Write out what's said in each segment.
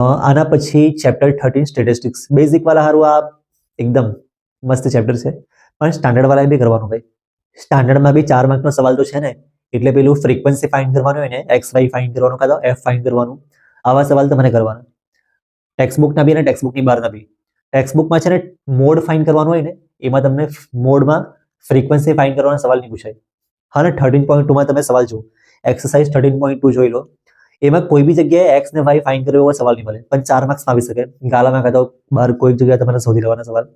આના પછી chapter 13 statistics basic વાળા હારું આ એકદમ મસ્ત ચેપ્ટર છે, પણ સ્ટાન્ડર્ડ વાળા બી કરવાનું ભાઈ. સ્ટાન્ડર્ડમાં બી 4 માર્કનો સવાલ તો છે ને, એટલે પેલું ફ્રીક્વન્સી ફાઇન્ડ કરવાનું હોય ને, એક્સ વાય ફાઇન્ડ કરવાનું કાં તો એફ ફાઇન્ડ કરવાનું, આવા સવાલ તમારે કરવાના. ટેક્સ્ટબુકના બી અને ટેક્સ્ટબુકની બહારના બી. ટેક્સ્ટબુકમાં છે ને મોડ ફાઇન્ડ કરવાનું હોય ને, એમાં તમને મોડમાં ફ્રીક્વન્સી ફાઇન્ડ કરવાનો સવાલ નહીં પૂછાય. હા ને 13.2માં તમે સવાલ જુઓ, એક્સરસાઇઝ 13.2 જોઈ લો, એમાં કોઈ બી જગ્યાએ એક્સ ને વાય ફાઇન્ડ કર્યો એવો સવાલ નહીં મળે, પણ 4 માર્ક્સમાં આવી શકે. ગાલામાં કાં તો બહાર કોઈ જગ્યાએ તમારે શોધી લેવાના સવાલ.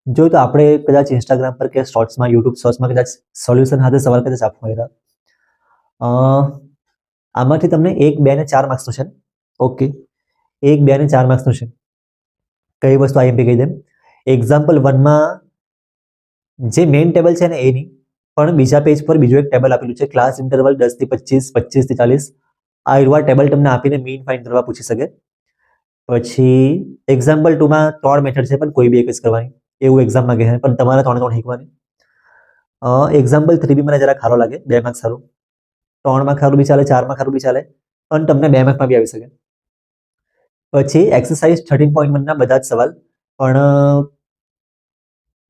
જો તો આપણે કદાચ ઇન્સ્ટાગ્રામ પર કે શોર્ટ્સમાં, યુટ્યુબ શોર્ટ્સમાં કદાચ સોલ્યુશન સાથે સવાલ કદાચ આપવા હોય. આમાંથી તમને 1, 2 ને 4 માર્ક્સનું છે. ઓકે, 1, 2 ને 4 માર્ક્સનું છે. કઈ વસ્તુ આઈએમપી કહી દેમ. એક્ઝામ્પલ 1માં જે મેઇન ટેબલ છે ને એની, પણ બીજા પેજ પર બીજું એક ટેબલ આપેલું છે, ક્લાસ ઇન્ટરવલ 10 થી 25, 25 થી 40. આ એવા ટેબલ તમને આપીને મીન ફાઇન્ડ કરવા પૂછી શકે. પછી એક્ઝામ્પલ 2માં 3 મેથડ છે, પણ કોઈ બી એક જ કરવાની એવું એક્ઝામમાં કહે, પણ તમારે 3 શીખવાની. એક્ઝામ્પલ 3 બી મને જરા ખારો લાગે, 2 માર્ક્સ સારું. 3 માં ખારું બી ચાલે, 4 માં ખારું બી ચાલે, પણ તમને 2 માર્કમાં બી આવી શકે. પછી એક્સરસાઇઝ 13.1 ના બધા જ સવાલ, પણ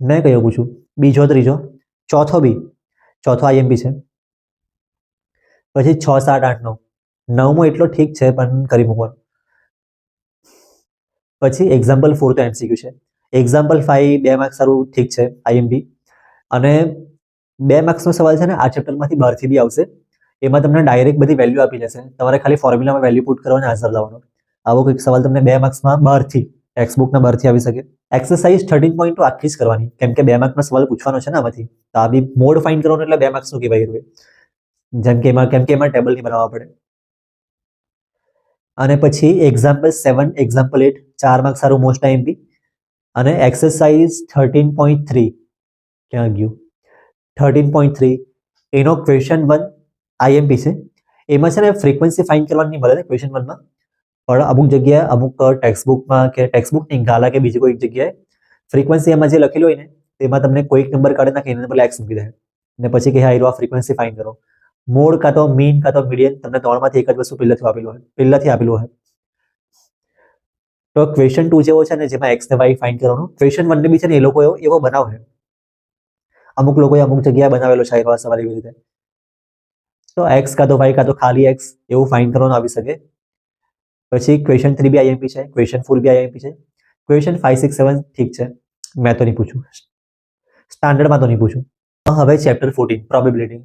મેં કયો પૂછું, બીજો, ત્રીજો, ચોથો બી, ચોથો આઈએમપી છે. પછી 6, 7, 8, 9, 9મો એટલો ઠીક છે પણ કરી મૂકવાનું. પછી એક્ઝામ્પલ 4 તો એમસીક્યુ છે. એક્ઝામ્પલ 5 2 માર્ક્સ સારું ઠીક છે આઈએમપી, અને 2 માર્ક્સનો સવાલ છે ને આ ચેપ્ટરમાંથી બહારથી બી આવશે. એમાં તમને ડાયરેક્ટ બધી વેલ્યુ આપી દેશે, તમારે ખાલી ફોર્મ્યુલામાં વેલ્યુ પુટ કરવાનો આન્સર લાવવાનો. આવો કંઈક સવાલ તમને 2 માર્ક્સમાં બહારથી, ટેક્સ્ટબુકના બહારથી આવી શકે. એક્સરસાઇઝ 13.2 આખી જ કરવાની, કેમ કે 2 માર્કનો સવાલ પૂછવાનો છે ને આમાંથી, તો આ બી મોડ ફાઇન્ડ કરવાનું એટલે 2 માર્ક્સનું કહેવાય રહ્યું, જેમ કે એમાં ટેબલ નહીં બનાવવા પડે. અને પછી એક્ઝામ્પલ 7, એક્ઝામ્પલ 8, 4 માર્ક્સ સારું મોસ્ટ આઈએમપી. અને એક્સરસાઇઝ 13.3 ક્યાં ગયું, 13.3 એનો ક્વેશ્ચન 1 આઈએમપી છે. એમાં છે ને ફ્રીક્વન્સી ફાઇન્ડ કરવાની નહીં મળે ક્વેશ્ચન 1માં, પણ અમુક જગ્યાએ, અમુક ટેક્સ્ટબુકમાં કે ટેક્સ્ટબુકની ગાલા કે બીજી કોઈ જગ્યાએ ફ્રીક્વન્સી એમાં જે લખેલું હોય ને, તેમાં તમને કોઈક નંબર કાઢી નાખે, એના બદલે એક્સ મૂકી દે, ને પછી કે આ ફ્રીક્વન્સી ફાઇન્ડ કરો. મોડ કાં તો મીન કાં તો મીડિયન, તમને 3માંથી એક જ વસ્તુ પહેલાથી આપેલું હોય. તો ક્વેશ્ચન 2 જેવો છે ને, જેમાં એક્સ ને વાય ફાઇન્ડ કરવાનું, ક્વેશ્ચન 1 ને બી છે ને એ લોકો એવો બનાવે, અમુક લોકોએ અમુક જગ્યાએ બનાવેલો છે એવા સવાલ એવી રીતે. તો એક્સ કાં તો વાય કાં તો ખાલી એક્સ એવું ફાઇન્ડ કરવાનું આવી શકે. પછી ક્વેશ્ચન 3 બી આઈએમપી છે, ક્વેશ્ચન 4 બી આઈએમપી છે, ક્વેશ્ચન 5, 6, 7 ઠીક છે, મેં તો નહીં પૂછું, સ્ટાન્ડર્ડમાં તો નહીં પૂછું. હવે ચેપ્ટર 14 પ્રોબેબિલિટી.